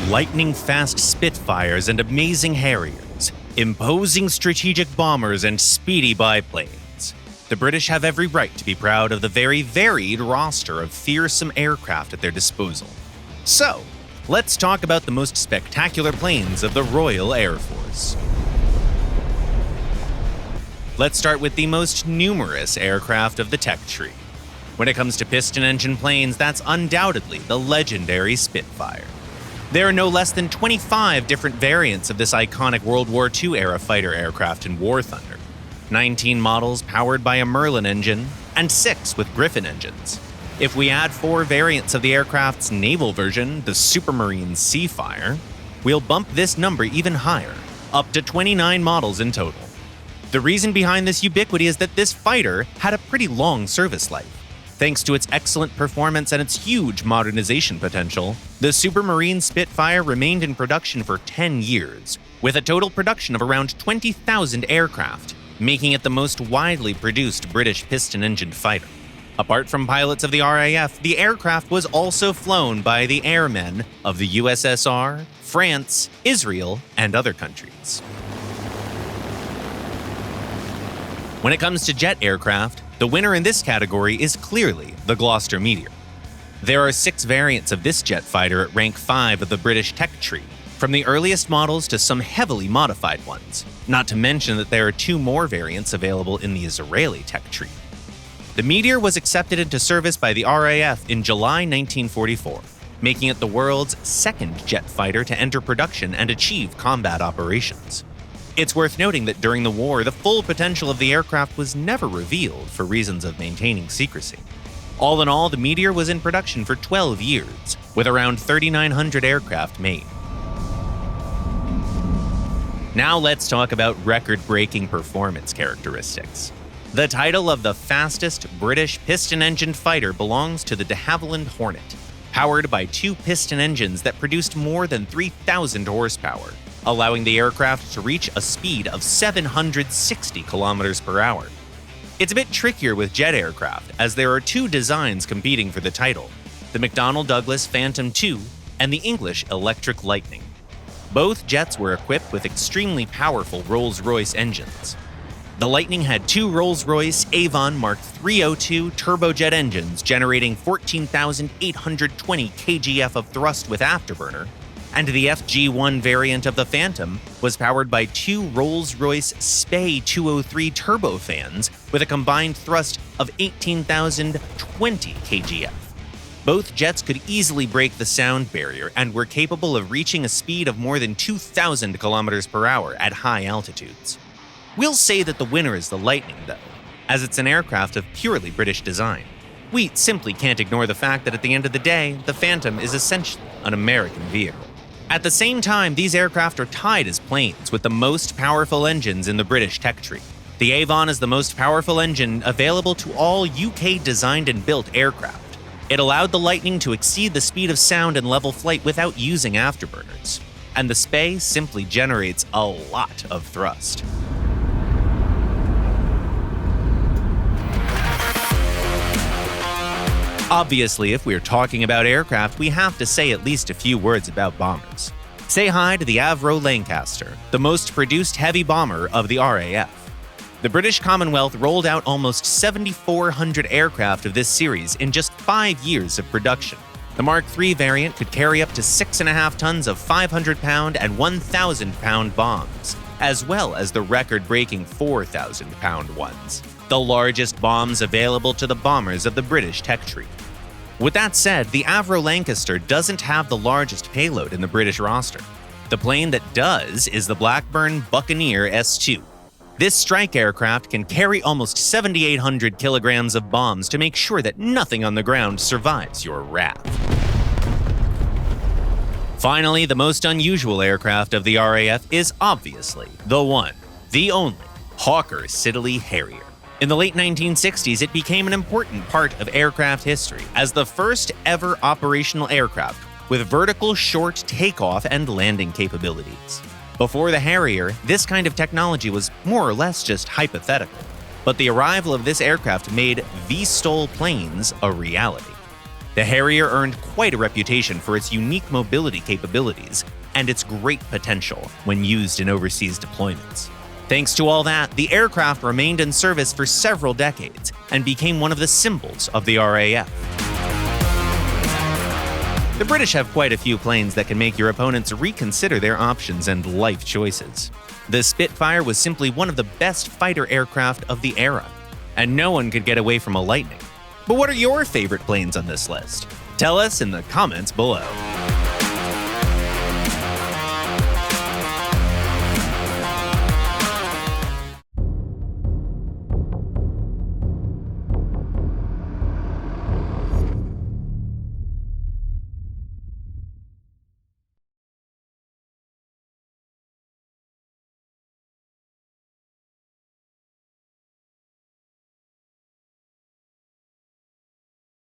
lightning-fast Spitfires and amazing Harriers, imposing strategic bombers and speedy biplanes. The British have every right to be proud of the very varied roster of fearsome aircraft at their disposal. So, let's talk about the most spectacular planes of the Royal Air Force. Let's start with the most numerous aircraft of the tech tree. When it comes to piston engine planes, that's undoubtedly the legendary Spitfire. There are no less than 25 different variants of this iconic World War II-era fighter aircraft in War Thunder, 19 models powered by a Merlin engine, and 6 with Griffin engines. If we add 4 variants of the aircraft's naval version, the Supermarine Seafire, we'll bump this number even higher, up to 29 models in total. The reason behind this ubiquity is that this fighter had a pretty long service life. Thanks to its excellent performance and its huge modernization potential, the Supermarine Spitfire remained in production for 10 years, with a total production of around 20,000 aircraft, making it the most widely produced British piston-engined fighter. Apart from pilots of the RAF, the aircraft was also flown by the airmen of the USSR, France, Israel, and other countries. When it comes to jet aircraft, the winner in this category is clearly the Gloucester Meteor. There are 6 variants of this jet fighter at rank 5 of the British tech tree, from the earliest models to some heavily modified ones, not to mention that there are 2 more variants available in the Israeli tech tree. The Meteor was accepted into service by the RAF in July 1944, making it the world's second jet fighter to enter production and achieve combat operations. It's worth noting that during the war, the full potential of the aircraft was never revealed for reasons of maintaining secrecy. All in all, the Meteor was in production for 12 years, with around 3,900 aircraft made. Now let's talk about record-breaking performance characteristics. The title of the fastest British piston-engined fighter belongs to the de Havilland Hornet, powered by 2 piston engines that produced more than 3,000 horsepower, allowing the aircraft to reach a speed of 760 kilometers per hour. It's a bit trickier with jet aircraft, as there are 2 designs competing for the title, the McDonnell Douglas Phantom II and the English Electric Lightning. Both jets were equipped with extremely powerful Rolls-Royce engines. The Lightning had 2 Rolls-Royce Avon Mark 302 turbojet engines generating 14,820 kgf of thrust with afterburner, and the FG-1 variant of the Phantom was powered by 2 Rolls-Royce Spey 203 turbofans with a combined thrust of 18,020 kgf. Both jets could easily break the sound barrier and were capable of reaching a speed of more than 2,000 kilometers per hour at high altitudes. We'll say that the winner is the Lightning, though, as it's an aircraft of purely British design. We simply can't ignore the fact that at the end of the day, the Phantom is essentially an American vehicle. At the same time, these aircraft are tied as planes with the most powerful engines in the British tech tree. The Avon is the most powerful engine available to all UK-designed and built aircraft. It allowed the Lightning to exceed the speed of sound in level flight without using afterburners. And the Spey simply generates a lot of thrust. Obviously, if we're talking about aircraft, we have to say at least a few words about bombers. Say hi to the Avro Lancaster, the most produced heavy bomber of the RAF. The British Commonwealth rolled out almost 7,400 aircraft of this series in just 5 years of production. The Mark III variant could carry up to 6.5 tons of 500-pound and 1,000-pound bombs, as well as the record-breaking 4,000-pound ones, the largest bombs available to the bombers of the British tech tree. With that said, the Avro Lancaster doesn't have the largest payload in the British roster. The plane that does is the Blackburn Buccaneer S2. This strike aircraft can carry almost 7,800 kilograms of bombs to make sure that nothing on the ground survives your wrath. Finally, the most unusual aircraft of the RAF is obviously the one, the only, Hawker Siddeley Harrier. In the late 1960s, it became an important part of aircraft history as the first ever operational aircraft with vertical short takeoff and landing capabilities. Before the Harrier, this kind of technology was more or less just hypothetical, but the arrival of this aircraft made VTOL planes a reality. The Harrier earned quite a reputation for its unique mobility capabilities and its great potential when used in overseas deployments. Thanks to all that, the aircraft remained in service for several decades and became one of the symbols of the RAF. The British have quite a few planes that can make your opponents reconsider their options and life choices. The Spitfire was simply one of the best fighter aircraft of the era, and no one could get away from a Lightning. But what are your favorite planes on this list? Tell us in the comments below.